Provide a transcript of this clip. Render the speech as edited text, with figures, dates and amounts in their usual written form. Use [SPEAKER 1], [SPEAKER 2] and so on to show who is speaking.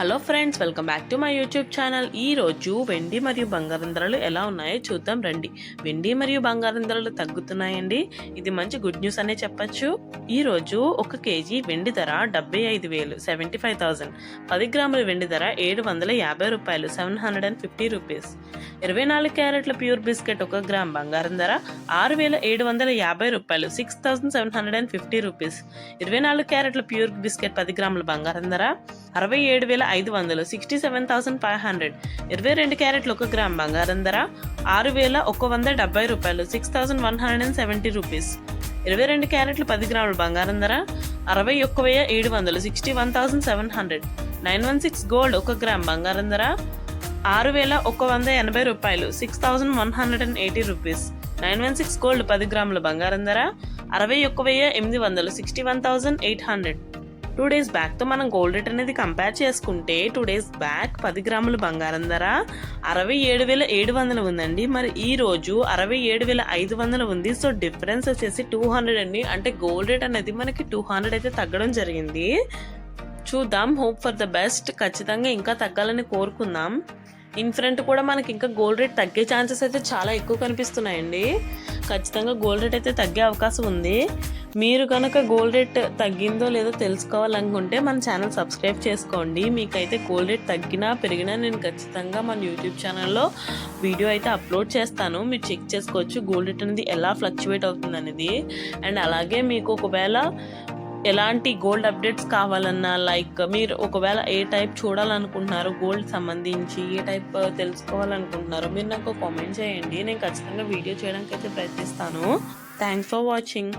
[SPEAKER 1] Hello friends, welcome back to my YouTube channel. ఈ రోజు వెండి మరియు బంగారం ధరలు ఎలా ఉన్నాయో చూద్దాం రండి. వెండి మరియు బంగారం ధరలు తగ్గుతున్నాయండి. ఇది మంచి గుడ్ న్యూస్ అనే చెప్పచ్చు. ఈ రోజు 1 కేజీ వెండి ధర 75,000 75,000. 10 గ్రాముల వెండి ధర 750 రూపాయలు 750 రూపీస్. 24 క్యారెట్ల ప్యూర్ బిస్కెట్ 1 గ్రామ్ బంగారం ధర 6,750 రూపాయలు 6,750 రూపీస్. 24 క్యారెట్ల ప్యూర్ బిస్కెట్ 10 గ్రాముల బంగారం ధర 67,500 67,500. 22 క్యారెట్లు 1 గ్రామ్ బంగారం ధర 6,170 రూపాయలు 6,170 రూపీస్. 22 క్యారెట్లు 10 గ్రాముల బంగారం ధర 61,700 61,700. 916 గోల్డ్ 1 గ్రామ్ బంగారం ధర 6,180 రూపాయలు 6,180 రూపీస్. 916 గోల్డ్ 10 గ్రాముల బంగారం ధర 61,800 61,800. 2 days బ్యాక్ తో మనం గోల్డ్ రేట్ అనేది కంపేర్ చేసుకుంటే 2 days బ్యాక్ 10 గ్రాముల బంగారం ధర 67,700 ఉందండి. మరి ఈ రోజు 67,500 ఉంది. సో డిఫరెన్స్ వచ్చేసి 200 అండి. అంటే గోల్డ్ రేట్ అనేది మనకి 200 అయితే తగ్గడం జరిగింది. చూద్దాం, హోప్ ఫర్ ద బెస్ట్. ఖచ్చితంగా ఇంకా తగ్గాలని కోరుకుందాం. ఇన్ ఫ్రంట్ కూడా మనకి ఇంకా గోల్డ్ రేట్ తగ్గే ఛాన్సెస్ అయితే చాలా ఎక్కువ కనిపిస్తున్నాయండి. ఖచ్చితంగా గోల్డ్ రేట్ అయితే తగ్గే అవకాశం ఉంది. మీరు కనుక గోల్డ్ రేట్ తగ్గిందో లేదో తెలుసుకోవాలనుకుంటే మన ఛానల్ సబ్స్క్రైబ్ చేసుకోండి. మీకైతే గోల్డ్ రేట్ తగ్గినా పెరిగినా నేను ఖచ్చితంగా మన యూట్యూబ్ ఛానల్లో వీడియో అయితే అప్లోడ్ చేస్తాను. మీరు చెక్ చేసుకోవచ్చు గోల్డ్ రేట్ అనేది ఎలా ఫ్లక్చువేట్ అవుతుంది అనేది. అండ్ అలాగే మీకు ఒకవేళ ఎలాంటి గోల్డ్ అప్డేట్స్ కావాలన్నా, లైక్ మీరు ఒకవేళ ఏ టైప్ చూడాలనుకుంటున్నారో గోల్డ్ సంబంధించి ఏ టైప్ తెలుసుకోవాలనుకుంటున్నారో మీరు నాకు కామెంట్ చేయండి. నేను ఖచ్చితంగా వీడియో చేయడానికి అయితే ప్రయత్నిస్తాను. Thanks for watching.